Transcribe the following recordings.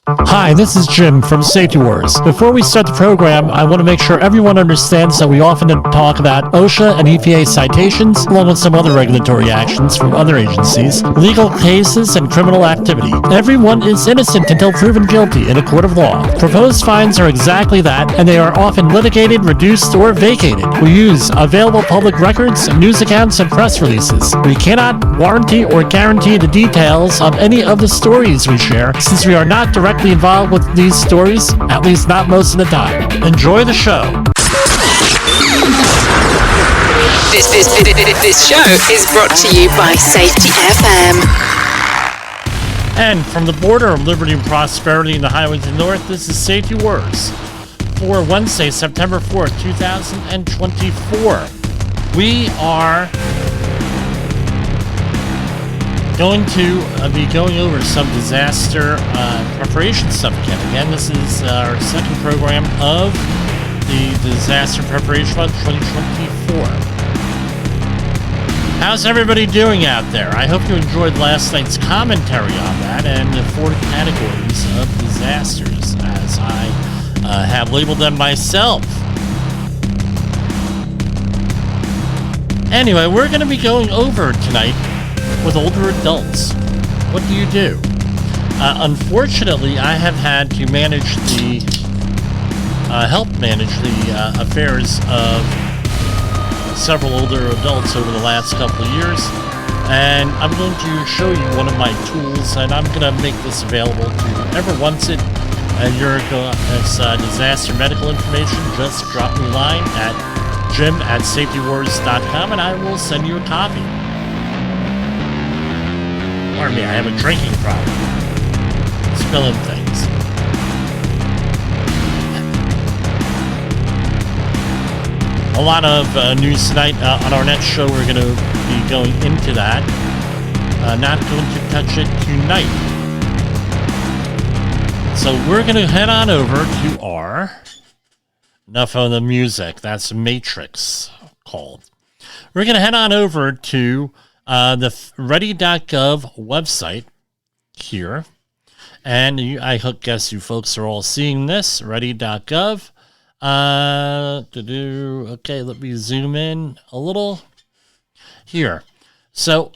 Hi, this is Jim from Safety Wars. Before we start the program, I want to make sure everyone understands that we often talk about OSHA and EPA citations, along with some other regulatory actions from other agencies, legal cases, and criminal activity. Everyone is innocent until proven guilty in a court of law. Proposed fines are exactly that, and they are often litigated, reduced, or vacated. We use available public records, news accounts, and press releases. We cannot warranty or guarantee the details of any of the stories we share, since we are not directly involved with these stories, at least not most of the time. Enjoy the show. This show is brought to you by Safety FM. And from the border of liberty and prosperity in the highways of the north, this is Safety Wars for Wednesday, September 4th, 2024. We are going to be going over some disaster preparation stuff again. This is our second program of the Disaster Preparation Month 2024. How's everybody doing out there? I hope you enjoyed last night's commentary on that and the 4 categories of disasters as I have labeled them myself. Anyway, we're going to be going over tonight with older adults. What do you do? Unfortunately, I have had to help manage the affairs of several older adults over the last couple of years, and I'm going to show you one of my tools, and I'm going to make this available to whoever wants it. It's disaster medical information. Just drop me a line at jim@safetywars.com, and I will send you a copy. Pardon me, I have a drinking problem. Spilling things. A lot of news tonight. On our next show, we're going to be going into that. Not going to touch it tonight. So we're going to head on over to our... Enough of the music. That's Matrix called. We're going to head on over to the ready.gov website here, and I guess you folks are all seeing this, ready.gov. Okay, let me zoom in a little here. So,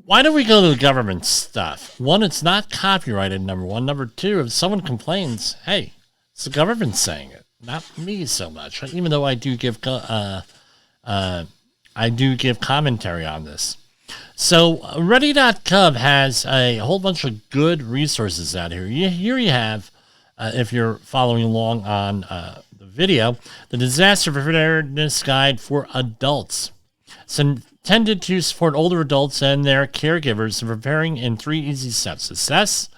why do we go to the government stuff? One, it's not copyrighted, number one. Number two, if someone complains, hey, it's the government saying it, not me so much, even though I do give commentary on this. So Ready.gov has a whole bunch of good resources out here. Here you have, if you're following along on the video, the Disaster Preparedness Guide for Adults. It's intended to support older adults and their caregivers in preparing in 3 easy steps. Assess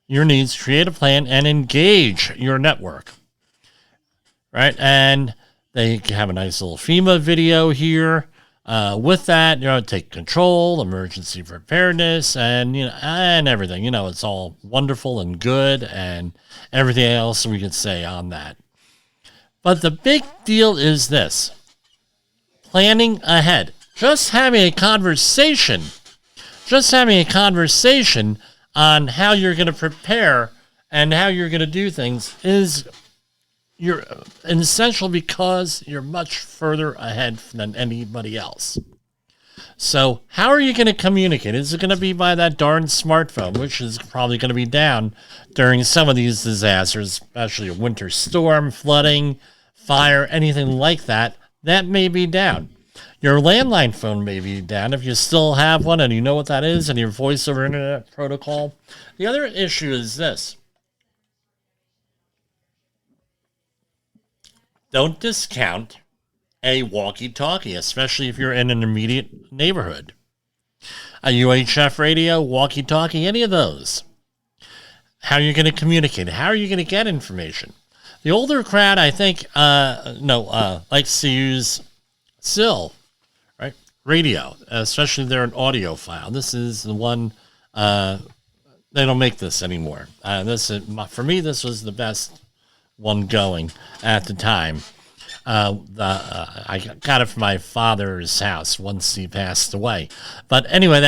your needs, create a plan, and engage your network. Right? And they have a nice little FEMA video here. With that, take control, emergency preparedness, and and everything. It's all wonderful and good, and everything else we could say on that. But the big deal is this: planning ahead. Just having a conversation on how you're going to prepare and how you're going to do things is essential, because you're much further ahead than anybody else. So how are you going to communicate? Is it going to be by that darn smartphone, which is probably going to be down during some of these disasters, especially a winter storm, flooding, fire, anything like that? That may be down. Your landline phone may be down if you still have one and you know what that is, and your voice over internet protocol. The other issue is this: don't discount a walkie-talkie, especially if you're in an immediate neighborhood. A UHF radio, walkie-talkie, any of those. How are you going to communicate? How are you going to get information? The older crowd, I think, likes to use SIL, right? Radio, especially if they're an audio file. This is the one, they don't make this anymore. For me, this was the best one going at the time. I got it from my father's house once he passed away. But anyway,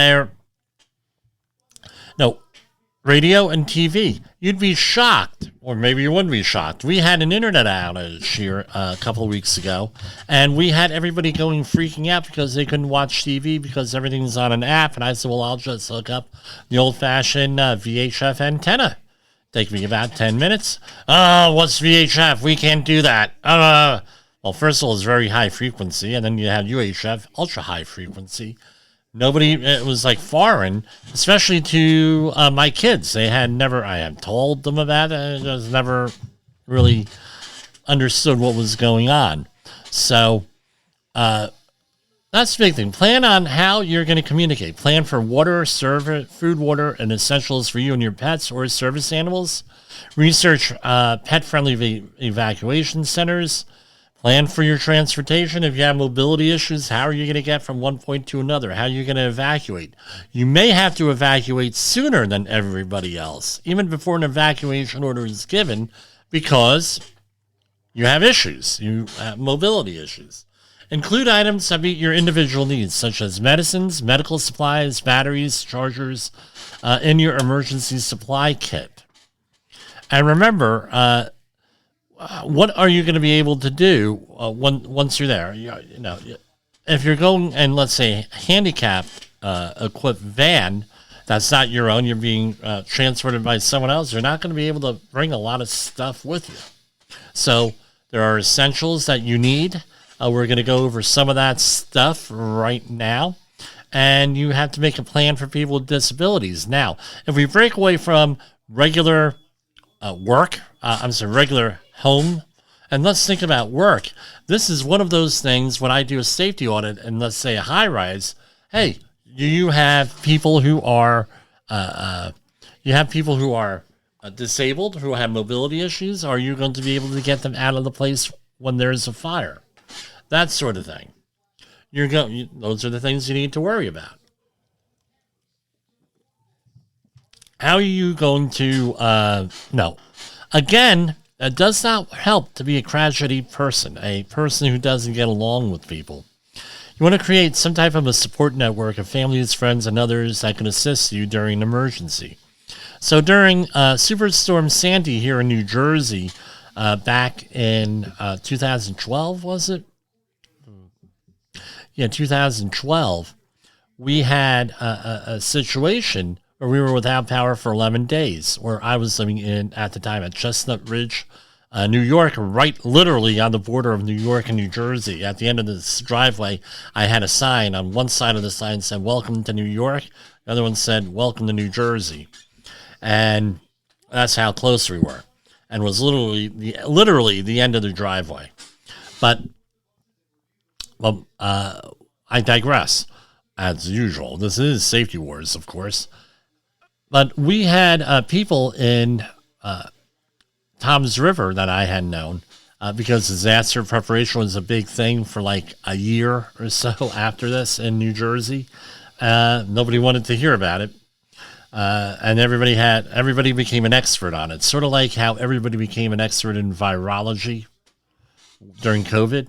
radio and TV. You'd be shocked, or maybe you wouldn't be shocked. We had an internet outage here a couple of weeks ago, and we had everybody freaking out because they couldn't watch TV because everything's on an app. And I said, well, I'll just hook up the old-fashioned VHF antenna. Take me about 10 minutes. Oh, what's VHF? We can't do that. Well, first of all, it's very high frequency, and then you have UHF, ultra high frequency. It was like foreign, especially to my kids. I had told them about it, and just never really understood what was going on. So that's the big thing. Plan on how you're going to communicate. Plan for food, water, and essentials for you and your pets or service animals. Research pet-friendly evacuation centers. Plan for your transportation. If you have mobility issues, how are you going to get from one point to another? How are you going to evacuate? You may have to evacuate sooner than everybody else, even before an evacuation order is given, because you have issues. You have mobility issues. Include items that meet your individual needs, such as medicines, medical supplies, batteries, chargers, in your emergency supply kit. And remember, what are you going to be able to do once you're there? If you're going and, let's say, handicapped equipped van that's not your own, you're being transported by someone else, you're not going to be able to bring a lot of stuff with you. So there are essentials that you need. We're going to go over some of that stuff right now. And you have to make a plan for people with disabilities. Now, if we break away from regular regular home, and let's think about work. This is one of those things when I do a safety audit and let's say a high rise. Hey, do you have people who are disabled, who have mobility issues? Are you going to be able to get them out of the place when there's a fire? That sort of thing. Those are the things you need to worry about. How are you going to no? Again, it does not help to be a crotchety person, a person who doesn't get along with people. You want to create some type of a support network of families, friends, and others that can assist you during an emergency. So during Superstorm Sandy here in New Jersey, back in 2012, was it? Yeah, 2012, we had a situation where we were without power for 11 days, where I was living at the time at Chestnut Ridge, New York, right literally on the border of New York and New Jersey. At the end of this driveway, I had a sign. On one side of the sign said, "Welcome to New York." The other one said, "Welcome to New Jersey." And that's how close we were. And was literally the end of the driveway. But I digress, as usual. This is Safety Wars, of course. But we had people in Tom's River that I had known because disaster preparation was a big thing for like a year or so after this in New Jersey. Nobody wanted to hear about it. And everybody became an expert on it. Sort of like how everybody became an expert in virology during COVID.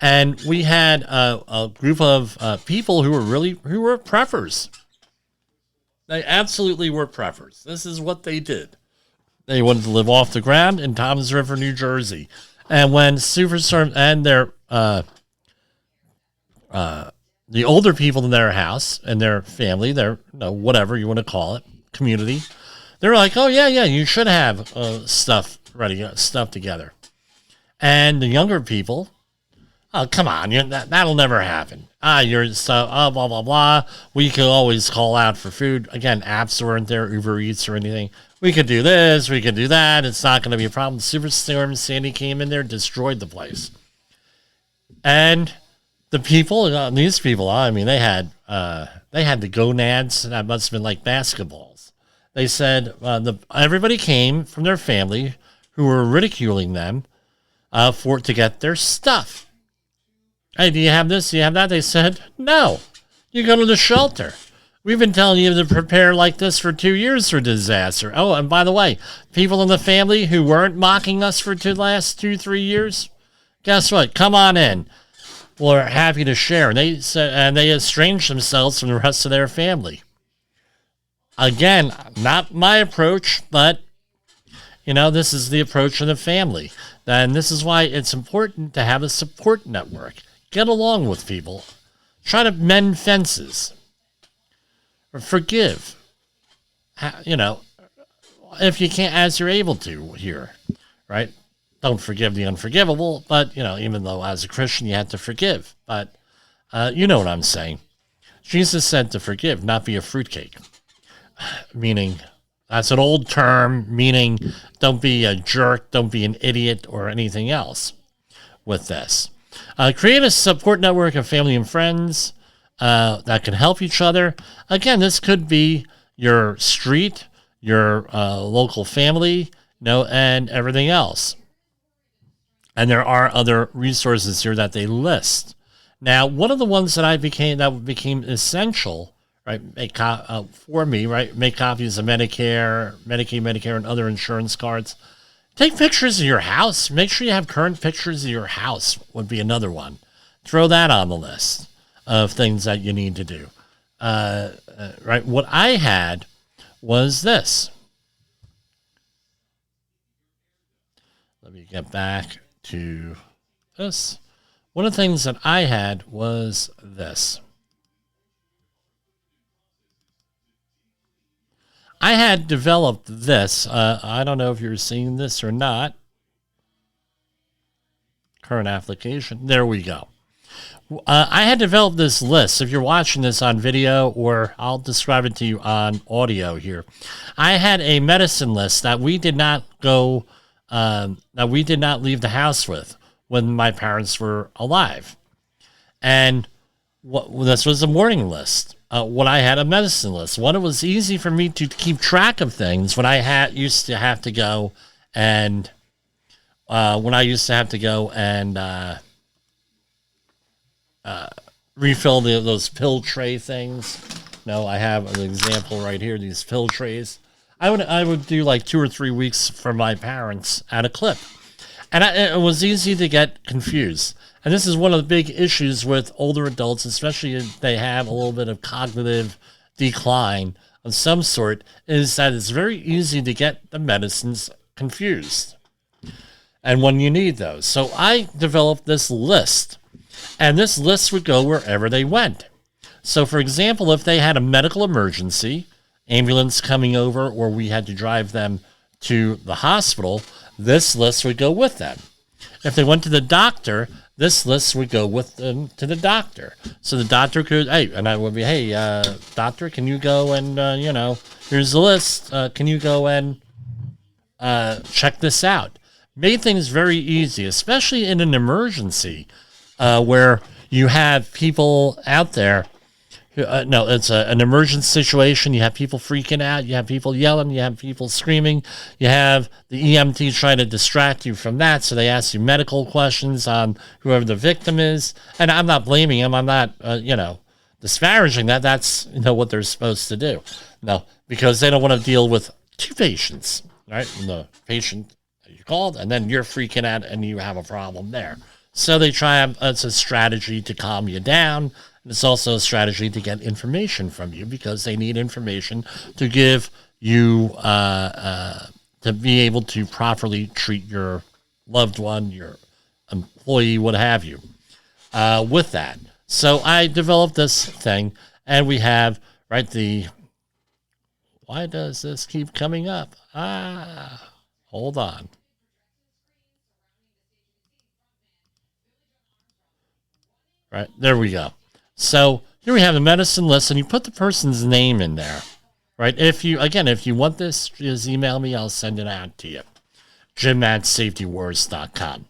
And we had a group of people who were preppers. They absolutely were preppers. This is what they did. They wanted to live off the ground in Toms River, New Jersey. And when Superstorm and their the older people in their house and their family, their whatever you want to call it, community, they're like, "Oh yeah, you should have stuff ready, stuff together." And the younger people, "Oh, come on, that'll never happen. You're so, blah, blah, blah. We could always call out for food." Again, apps weren't there, Uber Eats or anything. We could do this, we could do that. It's not going to be a problem. Superstorm Sandy came in there, destroyed the place. And the people, these people, I mean, they had the gonads that must have been like basketballs. They said everybody came from their family who were ridiculing them to get their stuff. "Hey, do you have this? Do you have that?" They said, "No, you go to the shelter. We've been telling you to prepare like this for 2 years for disaster. Oh, and by the way, people in the family who weren't mocking us for the last 2-3 years, guess what? Come on in. We're happy to share." And they said, and they estranged themselves from the rest of their family. Again, not my approach, but this is the approach of the family. And this is why it's important to have a support network. Get along with people. Try to mend fences. Or forgive. If you can't, as you're able to here, right? Don't forgive the unforgivable, but, even though as a Christian you have to forgive. But you know what I'm saying. Jesus said to forgive, not be a fruitcake. Meaning, that's an old term, meaning don't be a jerk, don't be an idiot, or anything else with this. Create a support network of family and friends that can help each other. Again, this could be your street, your local family, and everything else. And there are other resources here that they list. Now, one of the ones that became essential, right, for me, right, make copies of Medicare, Medicaid, Medicare, and other insurance cards. Take pictures of your house. Make sure you have current pictures of your house would be another one. Throw that on the list of things that you need to do. Right, what I had was this. Let me get back to this. One of the things that I had was this. I had developed this. I don't know if you're seeing this or not. Current application. There we go. I had developed this list. If you're watching this on video, or I'll describe it to you on audio here. I had a medicine list that we did not leave the house with when my parents were alive. And this was a morning list. When I had a medicine list. One, it was easy for me to keep track of things when I used to have to go and refill those pill tray things. No, I have an example right here. These pill trays. I would do like 2 or 3 weeks for my parents at a clip, and it was easy to get confused. And this is one of the big issues with older adults, especially if they have a little bit of cognitive decline of some sort, is that it's very easy to get the medicines confused and when you need those. So I developed this list, and this list would go wherever they went. So, for example, if they had a medical emergency, ambulance coming over, or we had to drive them to the hospital, this list would go with them. If they went to the doctor, this list would go with them to the doctor. So the doctor could, doctor, can you go and, here's the list. Can you go and check this out? Made things very easy, especially in an emergency where you have people out there. It's an emergency situation. You have people freaking out. You have people yelling. You have people screaming. You have the EMT trying to distract you from that. So they ask you medical questions on whoever the victim is. And I'm not blaming them. I'm not, disparaging that. That's, what they're supposed to do. No, because they don't want to deal with two patients, right? And the patient you called, and then you're freaking out and you have a problem there. So they it's a strategy to calm you down. It's also a strategy to get information from you, because they need information to give you, to be able to properly treat your loved one, your employee, what have you, with that. So I developed this thing, and we have, right, why does this keep coming up? Hold on. Right, there we go. So here we have the medicine list, and you put the person's name in there, right? If you want this, just email me. I'll send it out to you. Jim@safetywars.com.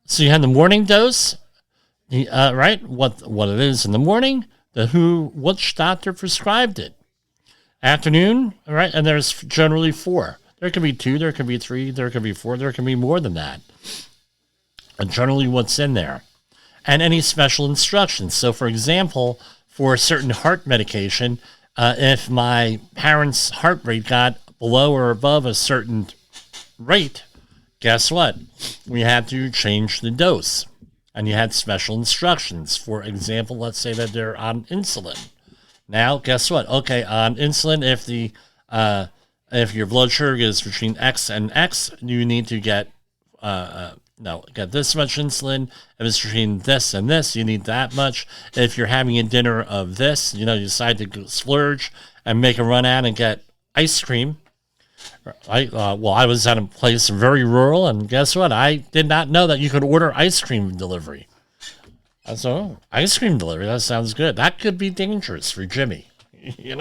So you have the morning dose, right? What it is in the morning, which doctor prescribed it. Afternoon, right? And there's generally 4. There could be 2, there could be 3, there could be 4, there can be more than that. And generally what's in there. And any special instructions. So, for example, for certain heart medication, if my parents' heart rate got below or above a certain rate, guess what? We had to change the dose. And you had special instructions. For example, let's say that they're on insulin. Now, guess what? Okay, on insulin, if your blood sugar is between X and X, you need to get get this much insulin. If it's between this and this, you need that much. If you're having a dinner of this, you decide to splurge and make a run out and get ice cream. I was at a place very rural, and guess what? I did not know that you could order ice cream delivery. So, ice cream delivery, that sounds good. That could be dangerous for Jimmy, You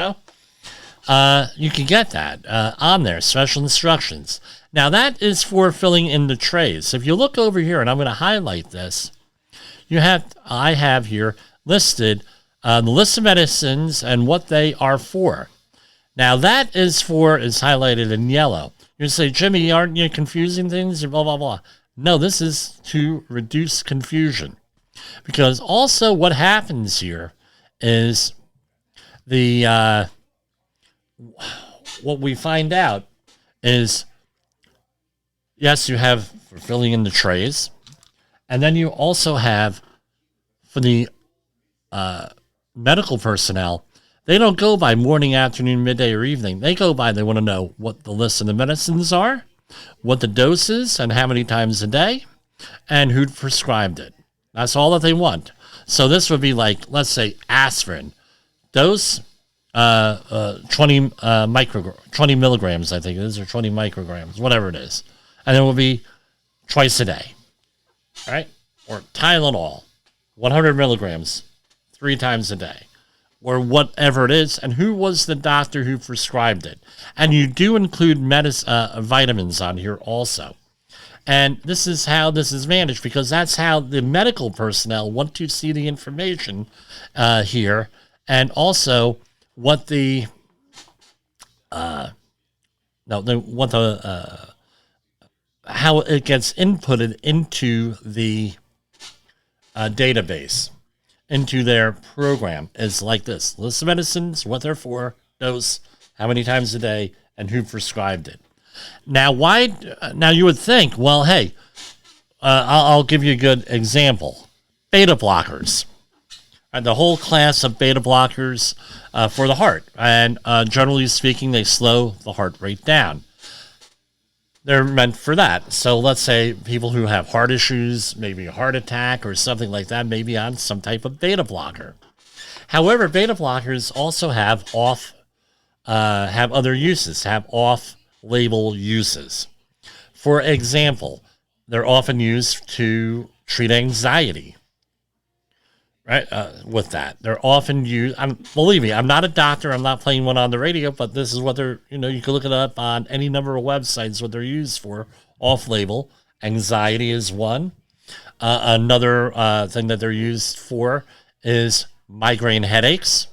can get that on there, special instructions. Now, that is for filling in the trays. If you look over here, and I'm going to highlight this, I have here listed the list of medicines and what they are for. Now, that is highlighted in yellow. You say, Jimmy, aren't you confusing things? Blah, blah, blah. No, this is to reduce confusion. Because also what happens here is what we find out is, yes, you have for filling in the trays, and then you also have for the medical personnel. They don't go by morning, afternoon, midday, or evening. They want to know what the list of the medicines are, what the dose is, and how many times a day, and who prescribed it. That's all that they want. So this would be like, let's say, aspirin. Dose, 20 milligrams, I think it is, or 20 micrograms, whatever it is. And it will be twice a day, right? Or Tylenol, 100 milligrams, 3 times a day, or whatever it is. And who was the doctor who prescribed it? And you do include vitamins on here also. And this is how this is managed, because that's how the medical personnel want to see the information here, and also what how it gets inputted into the database, into their program is like this: list of medicines, what they're for, dose, how many times a day, and who prescribed it. Now, Now you would think, well, hey, I'll give you a good example: beta blockers. The whole class of beta blockers for the heart, and generally speaking, they slow the heart rate down. They're meant for that. So let's say people who have heart issues, maybe a heart attack or something like that, may be on some type of beta blocker. However, beta blockers also have other uses, have off-label uses. For example, they're often used to treat anxiety. Right, with that. They're often used, believe me, I'm not a doctor, I'm not playing one on the radio, but this is what they're, you can look it up on any number of websites, what they're used for, off-label. Anxiety is one. Another thing that they're used for is migraine headaches.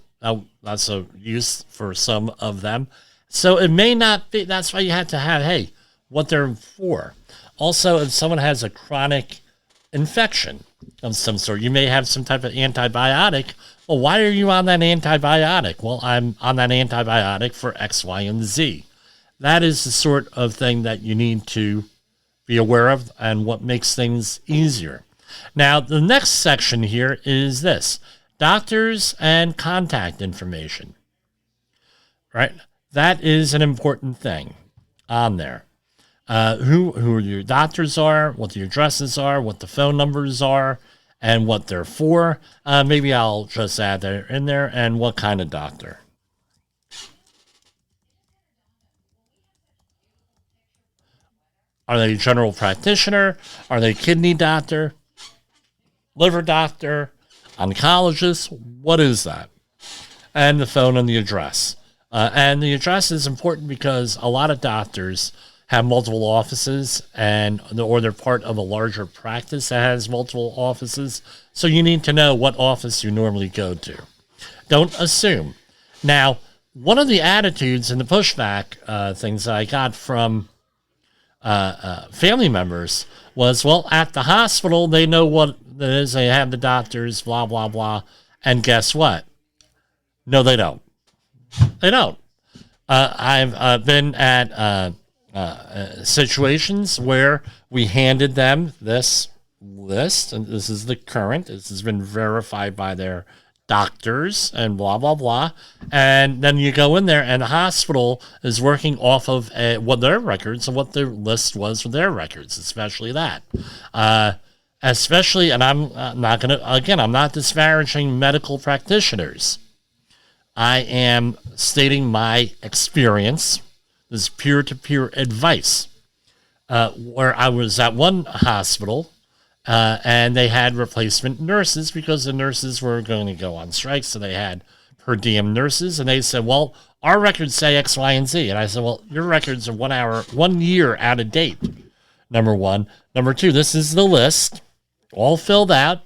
That's a use for some of them. So it may not be, that's why you have to have, what they're for. Also, if someone has a chronic infection of some sort, you may have some type of antibiotic. Well, why are you on that antibiotic? Well, I'm on that antibiotic for X, Y, and Z. That is the sort of thing that you need to be aware of, and what makes things easier. Now, the next section here is this: doctors and contact information. Right? That is an important thing on there. Who your doctors are, what the addresses are, what the phone numbers are, and what they're for. Maybe I'll just add that in there, and what kind of doctor. Are they general practitioner? Are they kidney doctor? Liver doctor? Oncologist? What is that? And the phone and the address. And the address is important because a lot of doctors have multiple offices, or they're part of a larger practice that has multiple offices. So you need to know what office you normally go to. Don't assume. Now, one of the attitudes and the pushback things that I got from family members was, well, at the hospital, they know what it is. They have the doctors, blah, blah, blah. And guess what? No, they don't. They don't. I've been at situations where we handed them this list, and this is the current. This has been verified by their doctors and blah, blah, blah. And then you go in there and the hospital is working off of what their records and what their list was for their records, especially that. Especially, and I'm not going to, again, I'm not disparaging medical practitioners. I am stating my experience. This is peer-to-peer advice. Where I was at one hospital, and they had replacement nurses because the nurses were going to go on strike, so they had per diem nurses, and they said, well, our records say X, Y, and Z. And I said, well, your records are 1 year out of date, number one. Number two, this is the list, all filled out,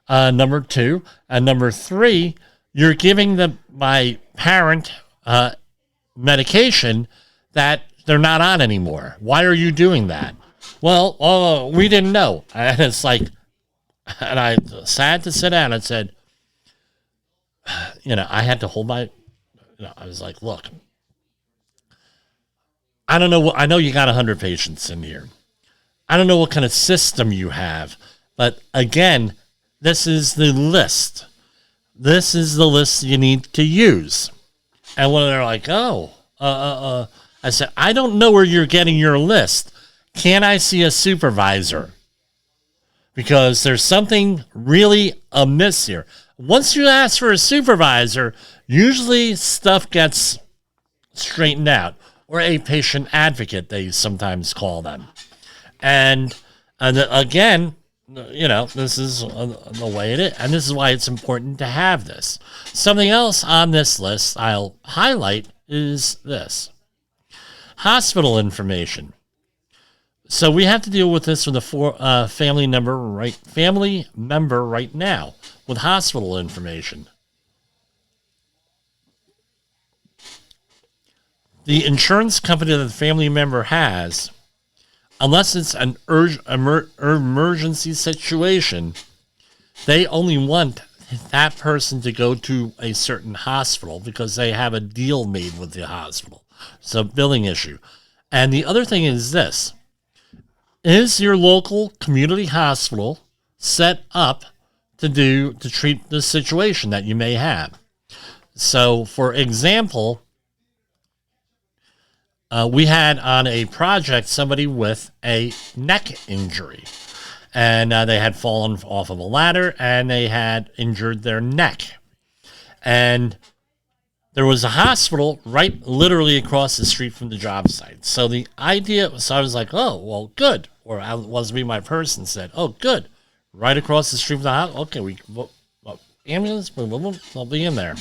number two. And number three, you're giving my parent medication that they're not on anymore. Why are you doing that? Well, we didn't know. And it's like, and I had to sit down and said, I had to hold my, I was like, look, I don't know. I know you got 100 patients in here. I don't know what kind of system you have, but again, this is the list. This is the list you need to use. And when they're like, I said, I don't know where you're getting your list. Can I see a supervisor? Because there's something really amiss here. Once you ask for a supervisor, usually stuff gets straightened out, or a patient advocate, they sometimes call them. And again, this is the way it is. And this is why it's important to have this. Something else on this list I'll highlight is this. Hospital information. So we have to deal with this with a family member right now with hospital information. The insurance company that the family member has, unless it's an emergency situation, they only want that person to go to a certain hospital because they have a deal made with the hospital. It's a billing issue. And the other thing is this. Is your local community hospital set up to treat the situation that you may have? So, for example, we had on a project somebody with a neck injury. And they had fallen off of a ladder and they had injured their neck. And there was a hospital right literally across the street from the job site. So the idea, so I was like, oh, well, good. Or I was me, my person said, oh, good. Right across the street from the hospital. Okay, ambulance, they'll be in there.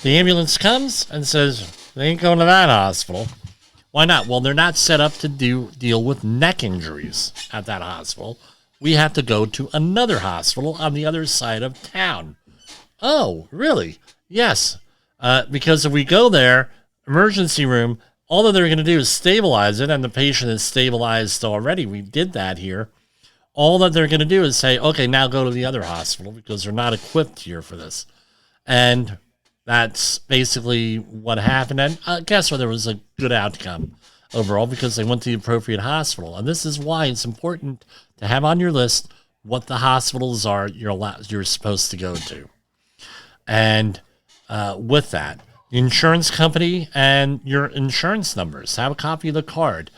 The ambulance comes and says, they ain't going to that hospital. Why not? Well, they're not set up to deal with neck injuries at that hospital. We have to go to another hospital on the other side of town. Oh, really? Yes. Because if we go there, emergency room, all that they're going to do is stabilize it, and the patient is stabilized already. We did that here. All that they're going to do is say, okay, now go to the other hospital because they're not equipped here for this. And that's basically what happened. And guess what? There was a good outcome overall because they went to the appropriate hospital. And this is why it's important to have on your list what the hospitals are you're supposed to go to. And with that, the insurance company and your insurance numbers. Have a copy of the card.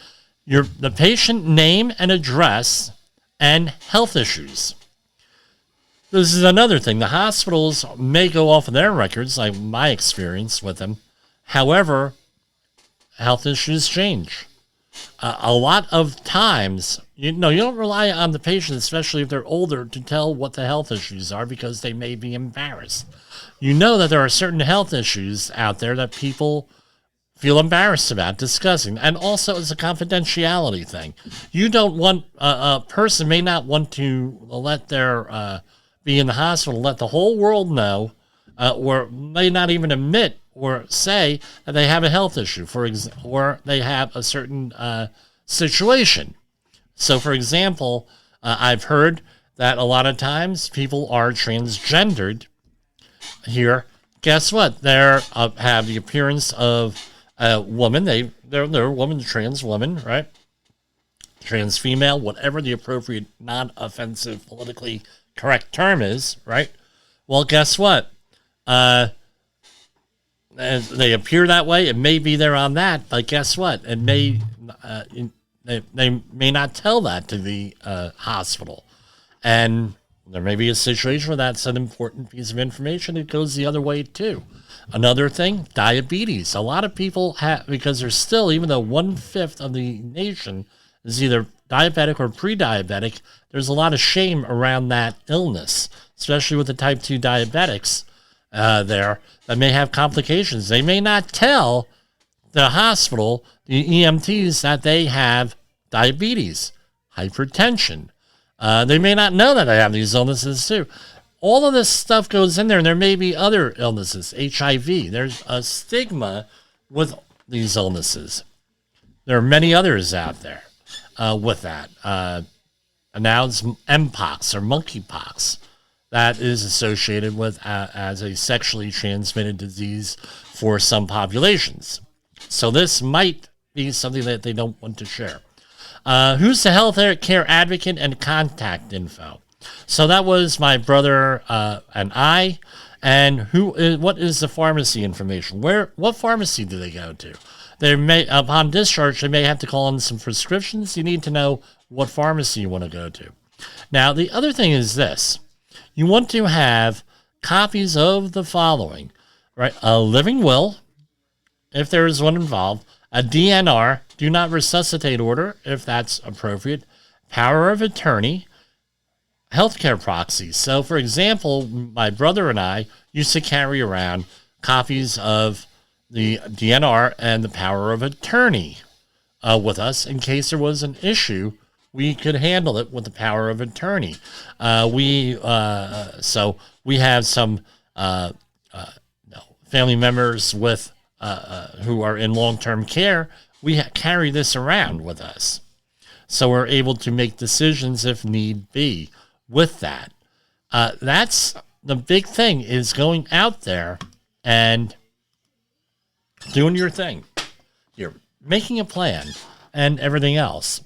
The patient name and address and health issues. This is another thing. The hospitals may go off of their records, like my experience with them. However, health issues change. A lot of times, you don't rely on the patient, especially if they're older, to tell what the health issues are because they may be embarrassed. You know that there are certain health issues out there that people feel embarrassed about discussing. And also it's a confidentiality thing. You don't want, a person may not want to let their, be in the hospital, let the whole world know, or may not even admit or say that they have a health issue, or they have a certain situation. So, for example, I've heard that a lot of times people are transgendered here. Guess what? They have the appearance of a woman. They're a woman, trans woman, right? Trans female, whatever the appropriate non-offensive politically correct term is, right? Well, guess what? And they appear that way. It may be they're on that, but guess what? It may they may not tell that to the hospital, and there may be a situation where that's an important piece of information. It goes the other way too. Another thing, diabetes. A lot of people have, because there's still, even though 1/5 of the nation is either diabetic or pre-diabetic, there's a lot of shame around that illness, especially with the type 2 diabetics there that may have complications. They may not tell the hospital, the EMTs, that they have diabetes, hypertension. They may not know that they have these illnesses too. All of this stuff goes in there, and there may be other illnesses, HIV. There's a stigma with these illnesses. There are many others out there with that. And now it's Mpox or monkeypox that is associated with as a sexually transmitted disease for some populations. So this might be something that they don't want to share. Who's the health care advocate and contact info? So that was my brother and I. And what is the pharmacy information? What pharmacy do they go to? They may, upon discharge, they may have to call in some prescriptions. You need to know what pharmacy you want to go to. Now, the other thing is this. You want to have copies of the following, right? A living will, if there is one involved, a DNR, do not resuscitate order, if that's appropriate, power of attorney, healthcare proxies. So, for example, my brother and I used to carry around copies of the DNR and the power of attorney with us in case there was an issue. We could handle it with the power of attorney. So we have some family members with who are in long-term care. We carry this around with us, so we're able to make decisions if need be with that. That's the big thing, is going out there and doing your thing. You're making a plan and everything else.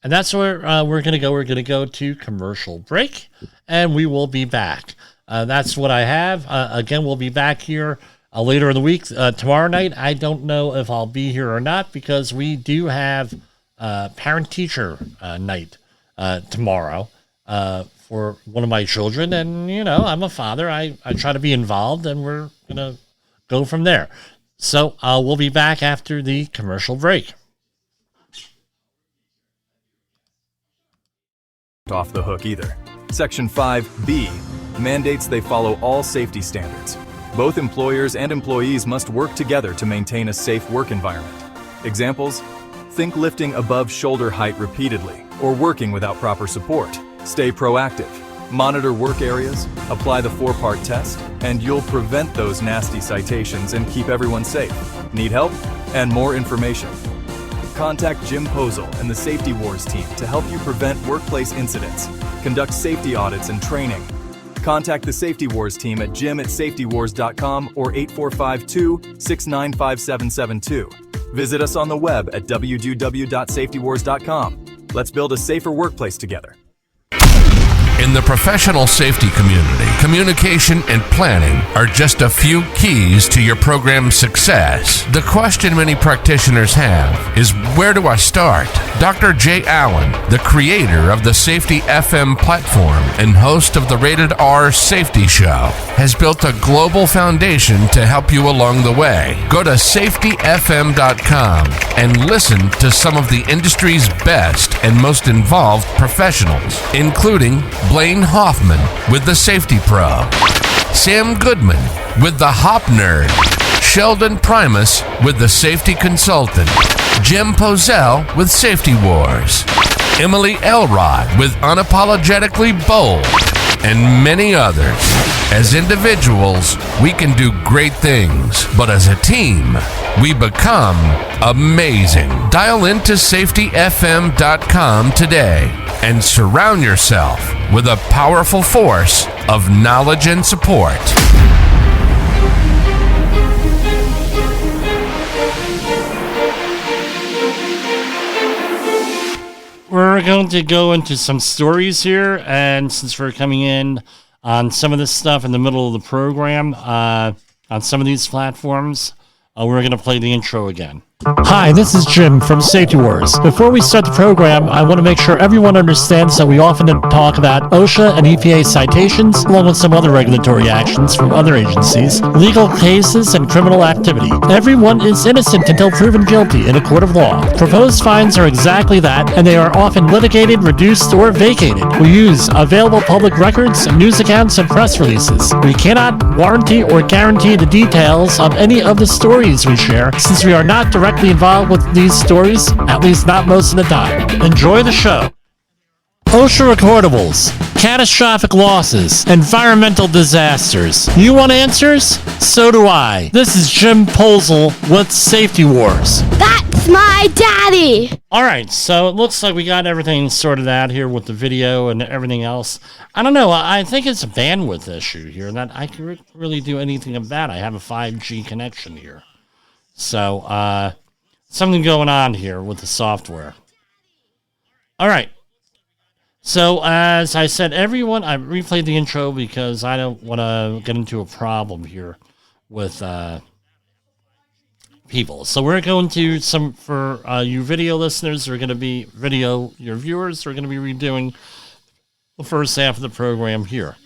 And that's where we're going to go. We're going to go to commercial break, and we will be back. That's what I have. Again, we'll be back here later in the week. Tomorrow night, I don't know if I'll be here or not, because we do have parent-teacher night tomorrow for one of my children. And, you know, I'm a father. I try to be involved, and we're going to go from there. So we'll be back after the commercial break. Off the hook either. Section 5B mandates they follow all safety standards. Both employers and employees must work together to maintain a safe work environment. Examples: think lifting above shoulder height repeatedly or working without proper support. Stay proactive. Monitor work areas, apply the 4-part test, and you'll prevent those nasty citations and keep everyone safe. Need help? And more information? Contact Jim Posel and the Safety Wars team to help you prevent workplace incidents, conduct safety audits and training. Contact the Safety Wars team at jim@safetywars.com or 8452-695772. Visit us on the web at www.safetywars.com. Let's build a safer workplace together. In the professional safety community, communication and planning are just a few keys to your program's success. The question many practitioners have is, where do I start? Dr. Jay Allen, the creator of the Safety FM platform and host of the Rated R Safety Show, has built a global foundation to help you along the way. Go to safetyfm.com and listen to some of the industry's best and most involved professionals, including Blaine Hoffman with the Safety Pro, Sam Goodman with the Hop Nerd, Sheldon Primus with the Safety Consultant, Jim Posel with Safety Wars, Emily Elrod with Unapologetically Bold, and many others. As individuals, we can do great things, but as a team, we become amazing. Dial into safetyfm.com today and surround yourself with a powerful force of knowledge and support. We're going to go into some stories here, and since we're coming in on some of this stuff in the middle of the program on some of these platforms. We're going to play the intro again. Hi, this is Jim from Safety Wars. Before we start the program, I want to make sure everyone understands that we often talk about OSHA and EPA citations, along with some other regulatory actions from other agencies, legal cases, and criminal activity. Everyone is innocent until proven guilty in a court of law. Proposed fines are exactly that, and they are often litigated, reduced, or vacated. We use available public records, news accounts, and press releases. We cannot warranty or guarantee the details of any of the stories we share, since we are not directly involved with these stories, at least not most of the time. Enjoy the show. OSHA recordables, catastrophic losses, environmental disasters. You want answers? So do I. This is Jim Posel with Safety Wars. That's my daddy! Alright, so it looks like we got everything sorted out here with the video and everything else. I don't know, I think it's a bandwidth issue here that I can't really do anything about. I have a 5G connection here. So, something going on here with the software. All right. So, as I said, everyone, I replayed the intro because I don't want to get into a problem here with people. So, we're going to, for you video listeners, are going to be your viewers are going to be redoing the first half of the program here.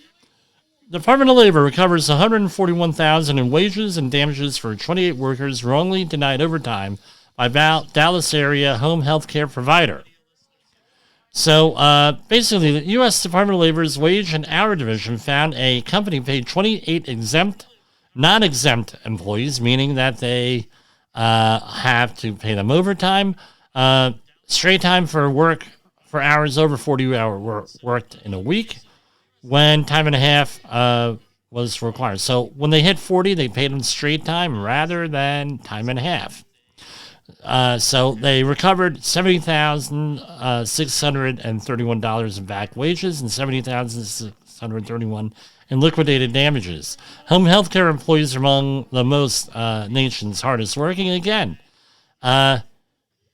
The Department of Labor recovers $141,000 in wages and damages for 28 workers wrongly denied overtime by Dallas area home health care provider. So basically, the U.S. Department of Labor's Wage and Hour Division found a company paid 28 non-exempt employees, meaning that they have to pay them overtime, straight time for work for hours over 40 hours worked in a week, when time and a half was required. So when they hit 40, they paid them straight time rather than time and a half. So they recovered $70,631 in back wages and $70,631 in liquidated damages. Home health care employees are among the most nation's hardest working. Again,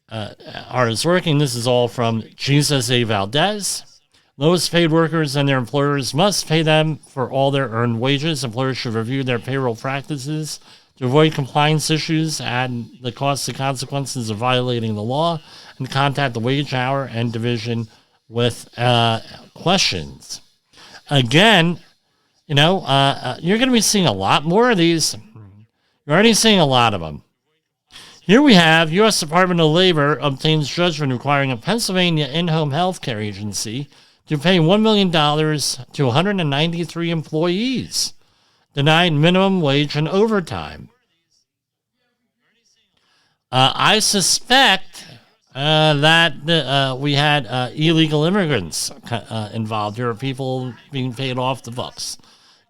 hardest working. This is all from Jesus A. Valdez. Lowest paid workers and their employers must pay them for all their earned wages. Employers should review their payroll practices to avoid compliance issues and the costs and consequences of violating the law, and contact the wage, hour, and division with questions. Again, you're going to be seeing a lot more of these. You're already seeing a lot of them. Here we have U.S. Department of Labor obtains judgment requiring a Pennsylvania in-home health care agency to pay $1 million to 193 employees, denied minimum wage and overtime. I suspect that we had illegal immigrants involved here, people being paid off the books.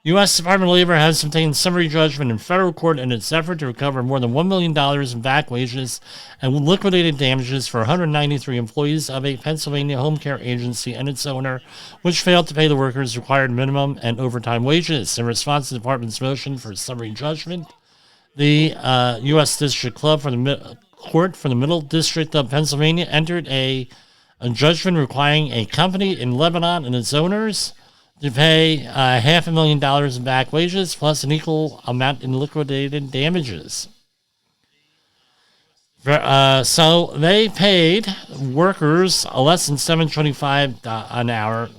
U.S. Department of Labor has obtained summary judgment in federal court in its effort to recover more than $1 million in back wages and liquidated damages for 193 employees of a Pennsylvania home care agency and its owner, which failed to pay the workers required minimum and overtime wages. In response to the department's motion for summary judgment, the U.S. District Court for the Middle District of Pennsylvania entered a judgment requiring a company in Lebanon and its owners to pay $500,000 in back wages plus an equal amount in liquidated damages. So they paid workers less than $7.25 an hour,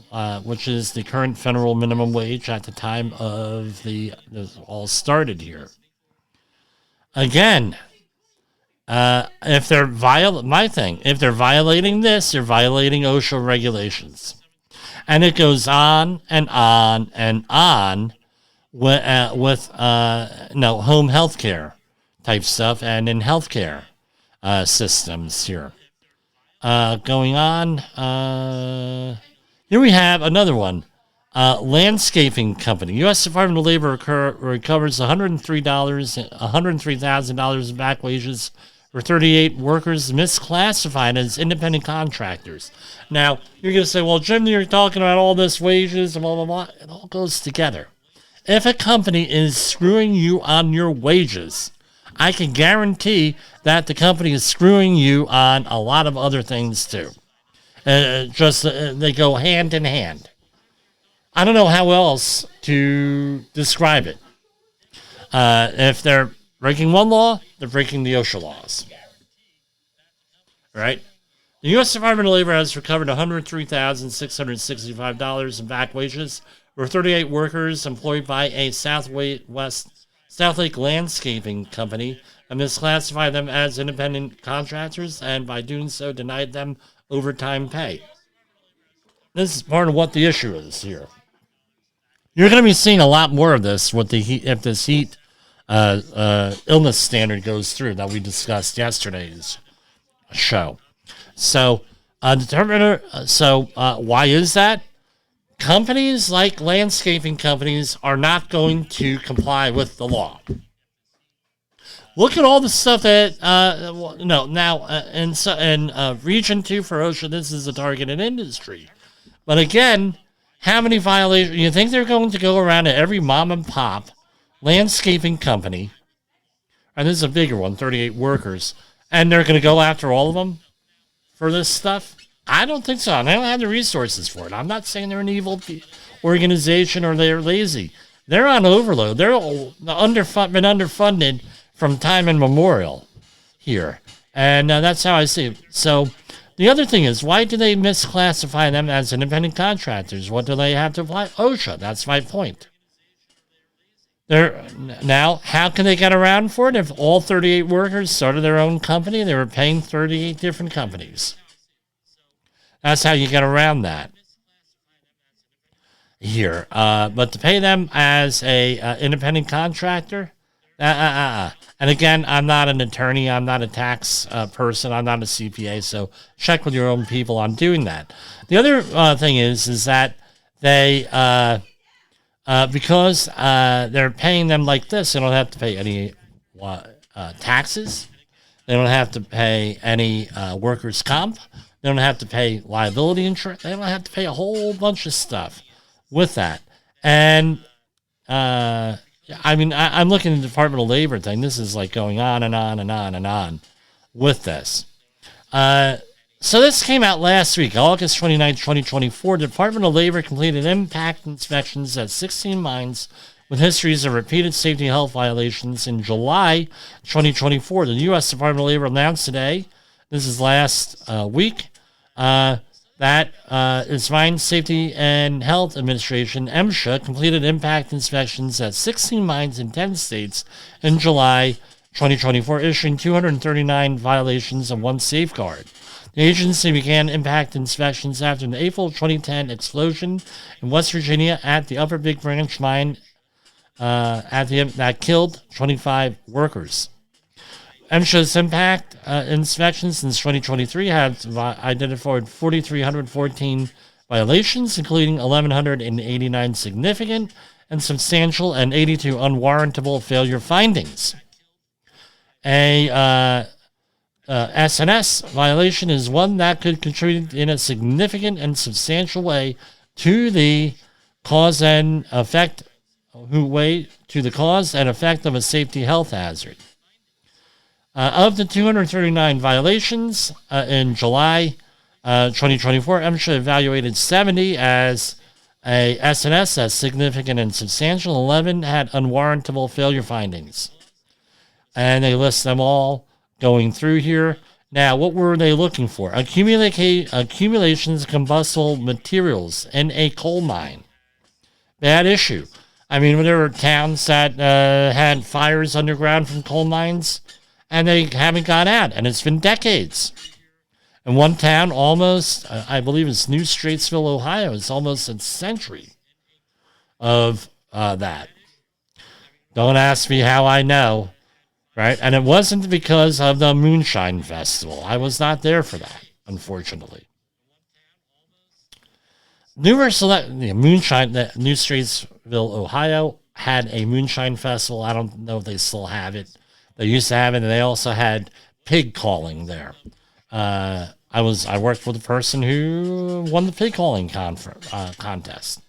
which is the current federal minimum wage at the time of this all started here. Again, if they're violating this, you're violating OSHA regulations. And it goes on and on and on with home health care type stuff and in healthcare systems here. Going on, here we have another one. Landscaping company. U.S. Department of Labor recovers $103,000 in back wages for 38 workers misclassified as independent contractors. Now, you're going to say, well, Jim, you're talking about all this wages and blah, blah, blah. It all goes together. If a company is screwing you on your wages, I can guarantee that the company is screwing you on a lot of other things too. They go hand in hand. I don't know how else to describe it. If they're breaking one law, they're breaking the OSHA laws. Right? The U.S. Department of Labor has recovered $103,665 in back wages for 38 workers employed by a South Lake landscaping company and misclassified them as independent contractors, and by doing so denied them overtime pay. This is part of what the issue is here. You're going to be seeing a lot more of this with the heat, if this heat illness standard goes through that we discussed yesterday's show. So, why is that? Companies like landscaping companies are not going to comply with the law. Look at all the stuff that in Region 2 for OSHA, this is a targeted industry. But again, how many violations? You think they're going to go around to every mom and pop landscaping company, and this is a bigger one, 38 workers, and they're going to go after all of them for this stuff? I don't think so. They don't have the resources for it. I'm not saying they're an evil organization or they're lazy. They're on overload. They're been underfunded from time immemorial here. And that's how I see it. So the other thing is, why do they misclassify them as independent contractors? What do they have to apply? OSHA. That's my point. Now, how can they get around for it? If all 38 workers started their own company, they were paying 38 different companies. That's how you get around that here. But to pay them as a independent contractor, And again, I'm not an attorney. I'm not a tax person. I'm not a CPA. So check with your own people on doing that. The other thing is that they, because they're paying them like this, they don't have to pay any taxes. They don't have to pay any workers' comp. They don't have to pay liability insurance. They don't have to pay a whole bunch of stuff with that. And I mean, I'm looking at the Department of Labor thing. This is like going on and on and on and on with this. So this came out last week, August 29, 2024. The Department of Labor completed impact inspections at 16 mines with histories of repeated safety and health violations in July 2024. The U.S. Department of Labor announced today, this is last week, that its Mine Safety and Health Administration, MSHA, completed impact inspections at 16 mines in 10 states in July 2024, issuing 239 violations and 1 safeguard. The agency began impact inspections after an April 2010 explosion in West Virginia at the Upper Big Branch mine that killed 25 workers. MSHA's impact inspections since 2023 have identified 4,314 violations, including 1,189 significant and substantial and 82 unwarrantable failure findings. A SNS violation is one that could contribute in a significant and substantial way to the cause and effect of a safety health hazard. Of the 239 violations in July 2024, MSHA evaluated 70 as a SNS as significant and substantial. 11 had unwarrantable failure findings. And they list them all going through here. Now, what were they looking for? Accumulations of combustible materials in a coal mine. Bad issue. I mean, there were towns that had fires underground from coal mines, and they haven't gone out, and it's been decades. And one town almost, I believe it's New Straitsville, Ohio, it's almost a century of that. Don't ask me how I know, right? And it wasn't because of the Moonshine Festival. I was not there for that, unfortunately. New Straitsville, Ohio had a Moonshine Festival. I don't know if they still have it. They used to have it, and they also had pig calling there. I worked with a person who won the pig calling contest.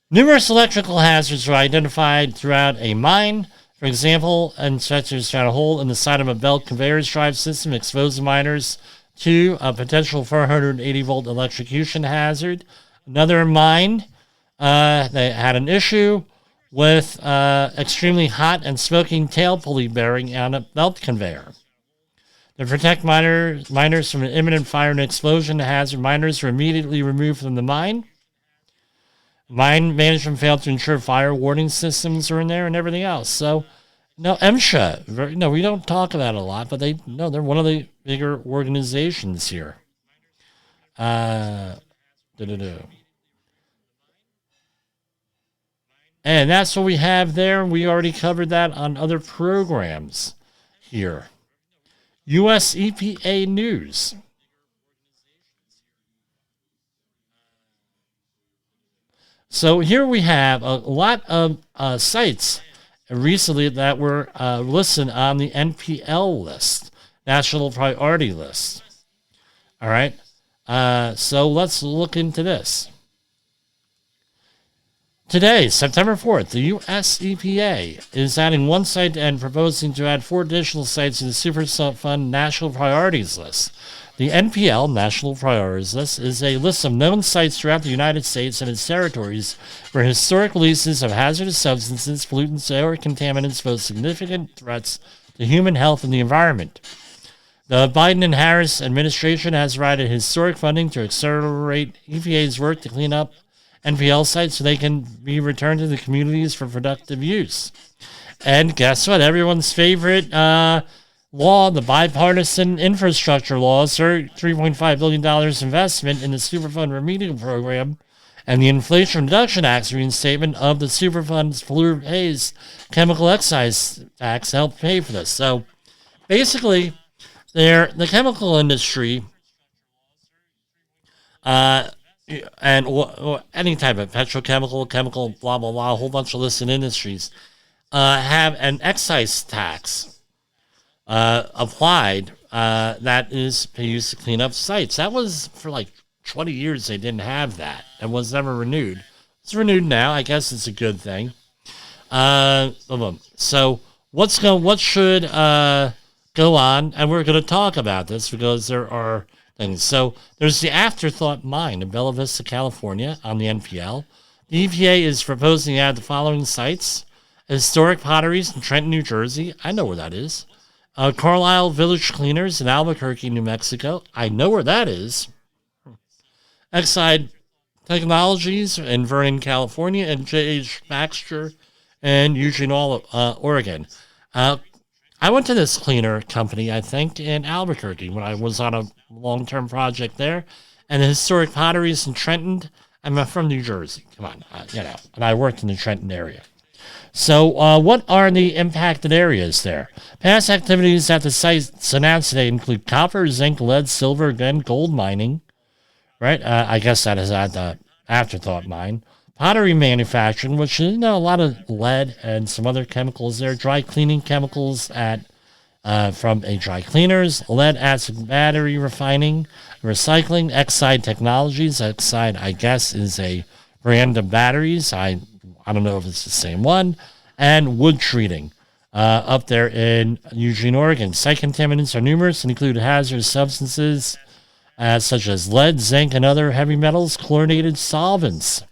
Numerous electrical hazards were identified throughout a mine. For example, inspectors found a hole in the side of a belt conveyors drive system, exposing miners to a potential 480-volt electrocution hazard. Another mine they had an issue with extremely hot and smoking tail pulley bearing on a belt conveyor. To protect miners from an imminent fire and explosion, the hazard miners were immediately removed from the mine. Mine management failed to ensure fire warning systems are in there and everything else. So, no, MSHA, no, we don't talk about it a lot, but they're one of the bigger organizations here. And that's what we have there. We already covered that on other programs here. U.S. EPA News. So here we have a lot of sites recently that were listed on the NPL list, National Priority List. All right. So let's look into this. Today, September 4th, the U.S. EPA is adding one site and proposing to add 4 additional sites to the Superfund National Priorities List. The NPL, National Priorities List, is a list of known sites throughout the United States and its territories where historic releases of hazardous substances, pollutants, or contaminants pose significant threats to human health and the environment. The Biden and Harris administration has provided historic funding to accelerate EPA's work to clean up NPL sites so they can be returned to the communities for productive use. And guess what? Everyone's favorite law, the bipartisan infrastructure law, $3.5 billion investment in the Superfund remedial program, and the Inflation Reduction Act's reinstatement of the Superfund's polluter pays chemical excise tax helped pay for this. So basically, the chemical industry and or any type of petrochemical, chemical, blah, blah, blah, a whole bunch of listed industries, have an excise tax applied that is used to clean up sites. That was for like 20 years they didn't have that. It was never renewed. It's renewed now. I guess it's a good thing. So what should go on? And we're going to talk about this because there are things. So there's the Afterthought Mine in Bella Vista, California on the NPL. The EPA is proposing to add the following sites: Historic Potteries in Trenton, New Jersey. I know where that is. Carlisle Village Cleaners in Albuquerque, New Mexico. I know where that is. Exide Technologies in Vernon, California, and J.H. Baxter in Eugene, Oregon. I went to this cleaner company, I think, in Albuquerque when I was on a long-term project there. And the Historic Potteries in Trenton. I'm from New Jersey. Come on, and I worked in the Trenton area. So what are the impacted areas there? Past activities at the sites announced today include copper, zinc, lead, silver, and gold mining. Right? I guess that is at the Afterthought Mine. Pottery manufacturing, which is a lot of lead and some other chemicals there. Dry cleaning chemicals from a dry cleaners. Lead acid battery refining. Recycling. Exide Technologies. Exide, I guess, is a brand of batteries. I don't know if it's the same one. And wood treating up there in Eugene, Oregon. Site contaminants are numerous and include hazardous substances such as lead, zinc, and other heavy metals, chlorinated solvents.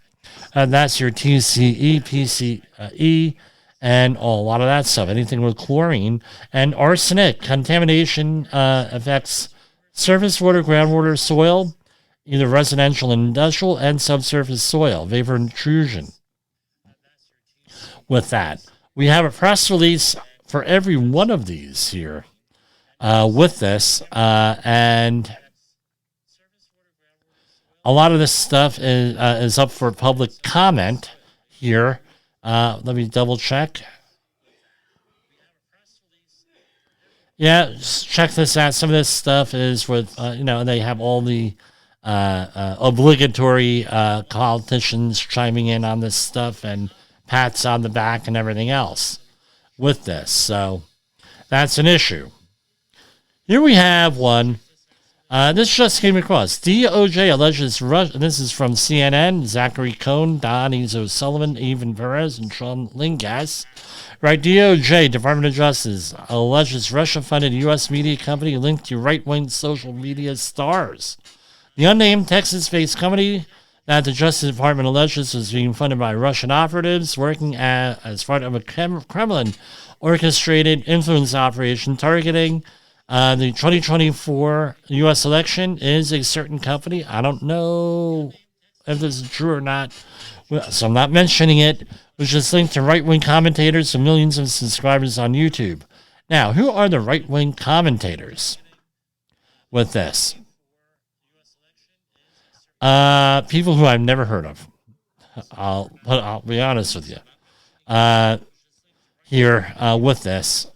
And that's your TCE, PCE, and a lot of that stuff. Anything with chlorine. And arsenic. Contamination affects surface water, groundwater, soil, either residential and industrial, and subsurface soil. Vapor intrusion. With that, we have a press release for every one of these here with this, and a lot of this stuff is up for public comment here. Let me double check. Yeah, just check this out. Some of this stuff is with, they have all the obligatory politicians chiming in on this stuff and pats on the back and everything else with this. So that's an issue. Here we have one. This just came across. DOJ alleges this is from CNN, Zachary Cohn, Don O'Sullivan, Evan Perez, and Sean Lingas. Right, DOJ, Department of Justice, alleges Russia-funded U.S. media company linked to right-wing social media stars. The unnamed Texas-based company that the Justice Department alleges is being funded by Russian operatives working as part of a Kremlin-orchestrated influence operation targeting the 2024 U.S. election is a certain company. I don't know if this is true or not, so I'm not mentioning it, which is linked to right-wing commentators and millions of subscribers on YouTube. Now, who are the right-wing commentators with this? People who I've never heard of. I'll be honest with you. Here with this.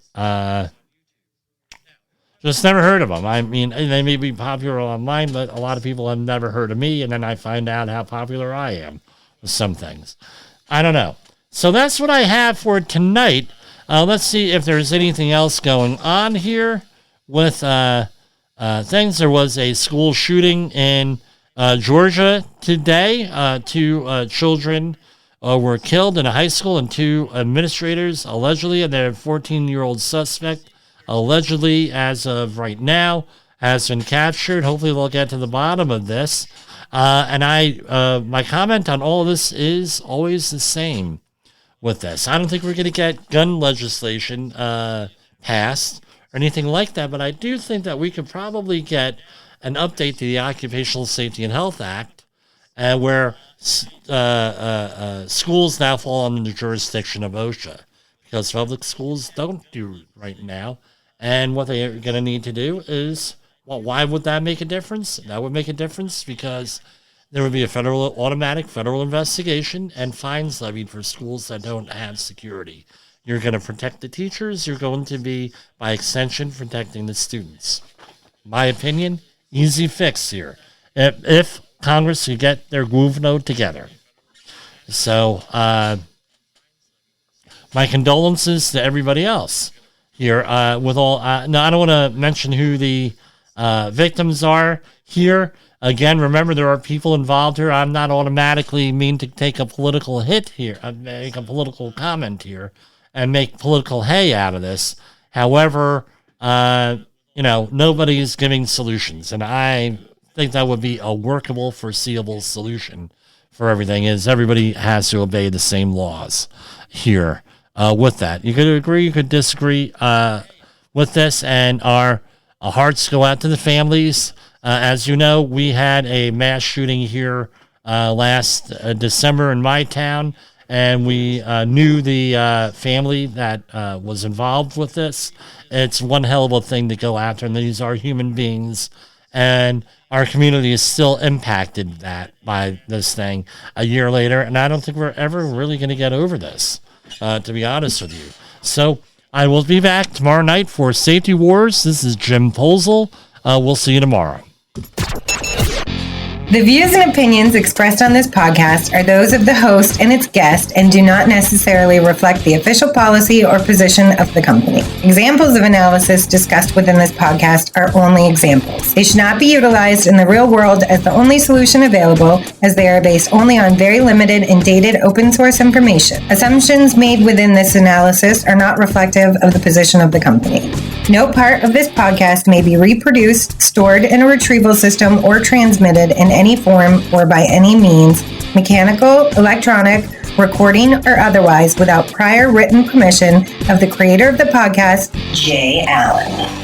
Just never heard of them. I mean, they may be popular online, but a lot of people have never heard of me, and then I find out how popular I am with some things. I don't know. So that's what I have for tonight. Let's see if there's anything else going on here with things. There was a school shooting in Georgia today. Two children were killed in a high school, and two administrators allegedly, and their 14-year-old suspect allegedly, as of right now, has been captured. Hopefully we'll get to the bottom of this. And my comment on all of this is always the same with this. I don't think we're going to get gun legislation passed or anything like that, but I do think that we could probably get an update to the Occupational Safety and Health Act, where schools now fall under the jurisdiction of OSHA, because public schools don't do right now. And what they're going to need to do is, well, why would that make a difference? That would make a difference because there would be a automatic federal investigation and fines levied for schools that don't have security. You're going to protect the teachers. You're going to be, by extension, protecting the students. My opinion, easy fix here. If Congress could get their groove note together. So, my condolences to everybody else here with all. No, I don't want to mention who the victims are here. Again, remember, there are people involved here. I'm not automatically mean to take a political hit here, make a political comment here, and make political hay out of this. However, nobody's giving solutions, and I think that would be a workable, foreseeable solution for everything, is everybody has to obey the same laws here with that. You could agree, you could disagree with this, and our hearts go out to the families. As you know, we had a mass shooting here last December in my town, and we knew the family that was involved with this. It's one hell of a thing to go after, and these are human beings, and our community is still impacted by this thing a year later, and I don't think we're ever really going to get over this, to be honest with you. So I will be back tomorrow night for Safety Wars. This is Jim Posel. We'll see you tomorrow. The views and opinions expressed on this podcast are those of the host and its guest and do not necessarily reflect the official policy or position of the company. Examples of analysis discussed within this podcast are only examples. They should not be utilized in the real world as the only solution available, as they are based only on very limited and dated open source information. Assumptions made within this analysis are not reflective of the position of the company. No part of this podcast may be reproduced, stored in a retrieval system, or transmitted in any form or by any means, mechanical, electronic, recording, or otherwise, without prior written permission of the creator of the podcast, Jay Allen.